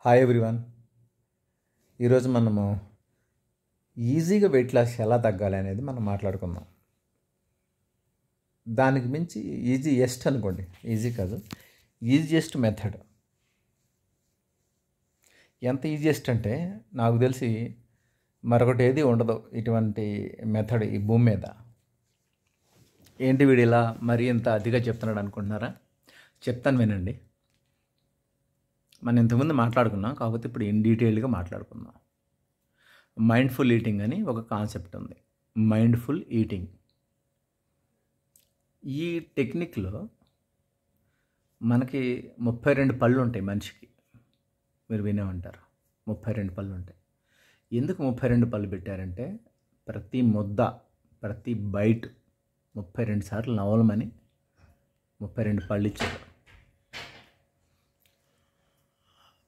Hi everyone. ఈరోజు మనము ఈజీగా వెయిట్ లాస్ ఎలా తగ్గాలి అనేది మనం మాట్లాడుకుందాం. దానికి మించి ఈజీయెస్ట్ అనుకోండి, ఈజీ కాదు, ఈజియెస్ట్ మెథడ్. ఎంత ఈజియెస్ట్ అంటే నాకు తెలిసి మరొకటి ఏది ఉండదు ఇటువంటి మెథడ్ ఈ భూమి మీద. ఏంటి వీడు ఇలా మరీ ఇంత అతిగా చెప్తున్నాడు అనుకుంటున్నారా? చెప్తాను వినండి. మనం ఇంతకుముందు మాట్లాడుకున్నాం, కాకపోతే ఇప్పుడు ఇన్ డీటెయిల్గా మాట్లాడుకుందాం. మైండ్ఫుల్ ఈటింగ్ అని ఒక కాన్సెప్ట్ ఉంది. Mindful eating. ఈ టెక్నిక్లో మనకి 32 పళ్ళు ఉంటాయి మనిషికి. మీరు వినే ఉంటారు, 32 పళ్ళు ఉంటాయి. ఎందుకు 32 పళ్ళు పెట్టారంటే ప్రతి ముద్ద, ప్రతి బైట్ 32 సార్లు నవలమని 32 పళ్ళు ఇచ్చారు.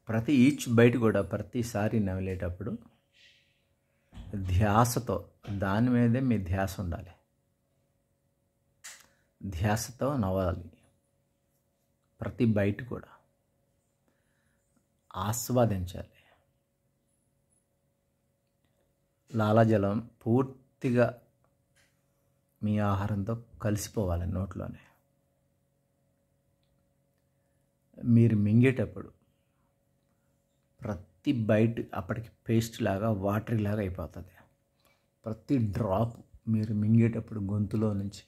ప్రతి ఈచ్ బైట్ కూడా ప్రతిసారి నమిలేటప్పుడు ధ్యాసతో, దాని మీదే మీ ధ్యాస ఉండాలి. ధ్యాసతో నవ్వాలి. ప్రతి బైట్ కూడా ఆస్వాదించాలి. లాలాజలం పూర్తిగా మీ ఆహారంతో కలిసిపోవాలి నోట్లోనే. మీరు మింగేటప్పుడు ప్రతి బైట్ అప్పటికి పేస్ట్ లాగా, వాటరీ లాగా అయిపోతుంది. ప్రతి డ్రాప్ మీరు మింగేటప్పుడు గొంతులో నుంచి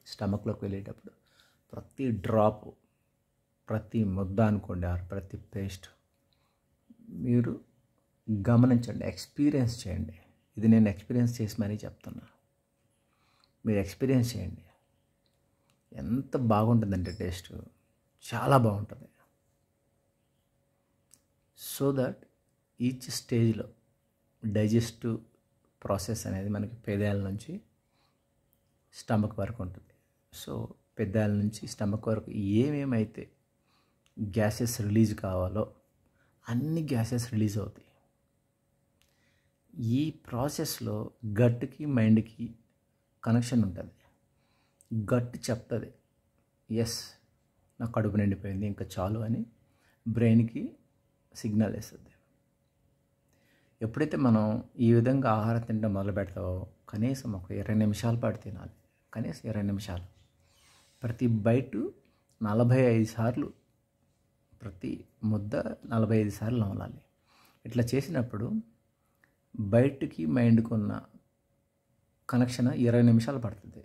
స్టమక్లోకి వెళ్ళేటప్పుడు ప్రతి డ్రాప్, ప్రతి ముద్ద అనుకోండి, ప్రతి పేస్ట్ మీరు గమనించండి, ఎక్స్పీరియన్స్ చేయండి. ఇది నేను ఎక్స్పీరియన్స్ చేసి మరీ చెప్తున్నా. మీరు ఎక్స్పీరియన్స్ చేయండి. ఎంత బాగుంటుందంటే టేస్ట్ చాలా బాగుంటుంది. సో దట్ ఈచ్ స్టేజ్లో డైజెస్టివ్ ప్రాసెస్ అనేది మనకి పెదాల నుంచి స్టమక్ వరకు ఉంటుంది. సో పెదాల నుంచి స్టమక్ వరకు ఏమేమైతే గ్యాసెస్ రిలీజ్ కావాలో అన్ని గ్యాసెస్ రిలీజ్ అవుతాయి. ఈ ప్రాసెస్లో గట్కి మైండ్కి కనెక్షన్ ఉంటుంది. గట్ చెప్తుంది, ఎస్ నా కడుపు నిండిపోయింది, ఇంకా చాలు అని బ్రెయిన్కి సిగ్నల్ వేస్తుంది. ఎప్పుడైతే మనం ఈ విధంగా ఆహారం తినడం మొదలు పెడతావో కనీసం ఒక 20 నిమిషాల పాటు తినాలి. కనీసం 20 నిమిషాలు. ప్రతి బైటు 45 సార్లు, ప్రతి ముద్ద 45 సార్లు నమలాలి. ఇట్లా చేసినప్పుడు బయటికి మైండ్కి ఉన్న కనెక్షన్ 20 నిమిషాలు పడుతుంది.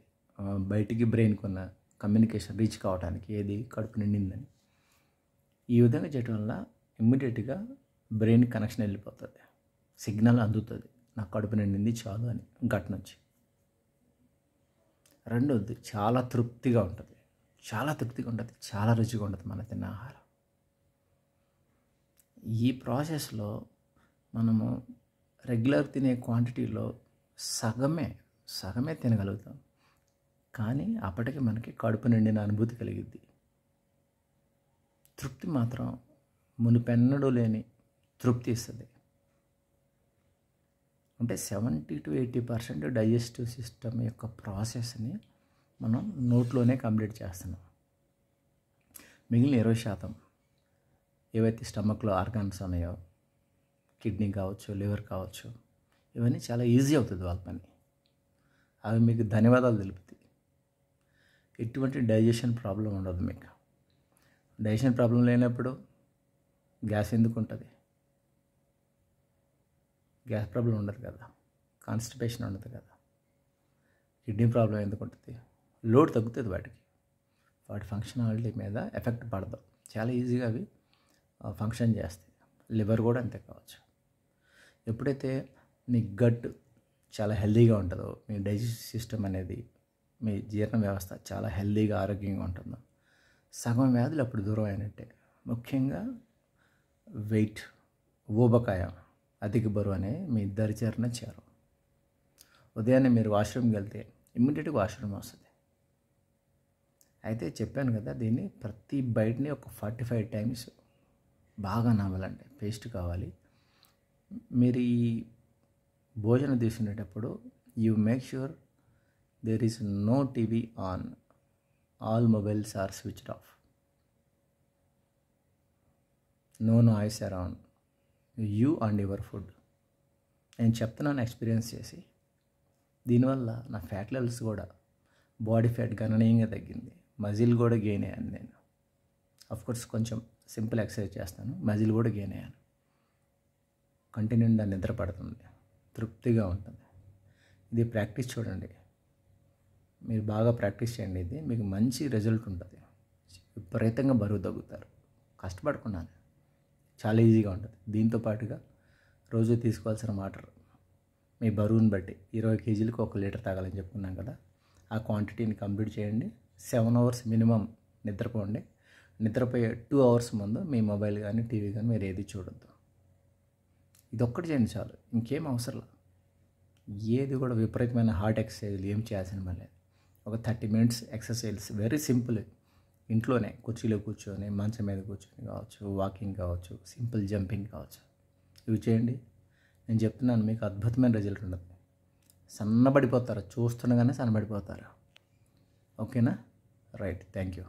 బయటికి బ్రెయిన్కి ఉన్న కమ్యూనికేషన్ రీచ్ కావడానికి, ఏది కడుపు నిండిందని. ఈ విధంగా చేయడం వల్ల ఇమ్మీడియట్గా బ్రెయిన్ కనెక్షన్ వెళ్ళిపోతుంది, సిగ్నల్ అందుతుంది, నాకు కడుపు నిండింది చాలు అని గట్ నుంచి. రెండోది, చాలా తృప్తిగా ఉంటుంది. చాలా తృప్తిగా ఉంటుంది, చాలా రుచిగా ఉంటుంది మన తిన్న ఆహారం. ఈ ప్రాసెస్లో మనము రెగ్యులర్ తినే క్వాంటిటీలో సగమే తినగలుగుతాం. కానీ అప్పటికి మనకి కడుపు నిండిన అనుభూతి కలిగిద్ది. తృప్తి మాత్రం మునిపెన్నడూ లేని తృప్తి ఇస్తుంది. అంటే 70 to 80% డైజెస్టివ్ సిస్టమ్ యొక్క ప్రాసెస్ని మనం నోట్లోనే కంప్లీట్ చేస్తున్నాం. మిగిలిన 20% ఏవైతే స్టమక్లో ఆర్గాన్స్ ఉన్నాయో, కిడ్నీ కావచ్చు, లివర్ కావచ్చు, ఇవన్నీ చాలా ఈజీ అవుతుంది వాళ్ళ పని. అవి మీకు ధన్యవాదాలు తెలుపుతాయి. ఎటువంటి డైజెషన్ ప్రాబ్లం ఉండదు మీకు. డైజెషన్ ప్రాబ్లం లేనప్పుడు గ్యాస్ ఎందుకు ఉంటుంది? గ్యాస్ ప్రాబ్లం ఉండదు కదా, కాన్స్టిపేషన్ ఉండదు కదా. కిడ్నీ ప్రాబ్లం ఎందుకు ఉంటుంది? లోడ్ తగ్గుతుంది వాటి ఫంక్షనాలిటీ మీద ఎఫెక్ట్ పడదు. చాలా ఈజీగా అవి ఫంక్షన్ చేస్తాయి. లివర్ కూడా అంతే కావచ్చు. ఎప్పుడైతే మీ గట్ చాలా హెల్తీగా ఉంటుందో, మీ డైజెస్టివ్ సిస్టమ్ అనేది, మీ జీర్ణ వ్యవస్థ చాలా హెల్తీగా, ఆరోగ్యంగా ఉంటుందో, సగం వ్యాధులు అప్పుడు దూరం అయినట్టే. ముఖ్యంగా వెయిట్, ఊబకాయం, అధిక బరువు అనే మీ దరిచేరన చేరు. ఉదయాన్నే మీరు వాష్రూమ్కి వెళ్తే ఇమ్మీడియట్గా వాష్రూమ్ వస్తుంది. అయితే చెప్పాను కదా, దీన్ని ప్రతి బైట్ని ఒక 45 టైమ్స్ బాగా నవ్వాలంటే పేస్ట్ కావాలి. మీరు ఈ భోజనం తీసుకునేటప్పుడు you make sure there is no TV on, all mobiles are switched off, no noise around, you and your food. నేను చెప్తున్నాను ఎక్స్పీరియన్స్ చేసి. దీనివల్ల నా ఫ్యాట్ లెవెల్స్ కూడా, బాడీ ఫ్యాట్ గణనీయంగా తగ్గింది, మజిల్ కూడా గెయిన్ అయ్యాను నేను. కోర్స్ కొంచెం సింపుల్ ఎక్సర్సైజ్ చేస్తాను, మజిల్ కూడా గెయిన్ అయ్యాను. కంటి నిండా నిద్ర పడుతుంది, తృప్తిగా ఉంటుంది. ఇది ప్రాక్టీస్ చూడండి, మీరు బాగా ప్రాక్టీస్ చేయండి. ఇది మీకు మంచి రిజల్ట్ ఉంటుంది. విపరీతంగా బరువు తగ్గుతారు కష్టపడుకున్నాను. చాలా ఈజీగా ఉంటుంది. దీంతో పాటుగా రోజు తీసుకోవాల్సిన వాటర్ మీ బరువుని బట్టి 20 కేజీలకు 1 లీటర్ తాగాలని చెప్పుకున్నాం కదా, ఆ క్వాంటిటీని కంప్లీట్ చేయండి. 7 అవర్స్ మినిమం నిద్రపోండి. నిద్రపోయే 2 అవర్స్ ముందు మీ మొబైల్ కానీ టీవీ కానీ మీరు ఏది చూడొద్దు. ఇది ఒక్కటి చేయండి చాలు, ఇంకేం అవసరం. ఏది కూడా విపరీతమైన హార్ట్ ఎక్సర్సైజ్లు ఏం చేయాల్సిన పని లేదు. ఒక 30 మినిట్స్ ఎక్సర్సైజ్, వెరీ సింపుల్. ఇంట్లోనే కుర్చీలో కూర్చొని, మంచం మీద కూర్చొని కావచ్చు, వాకింగ్ కావచ్చు, సింపుల్ జంపింగ్ కావచ్చు, ఇవి చేయండి. నేను చెప్తున్నాను, మీకు అద్భుతమైన రిజల్ట్ ఉండదు. సన్నబడిపోతారు, చూస్తుండగానే సన్నబడిపోతారు. ఓకేనా? Right, thank you.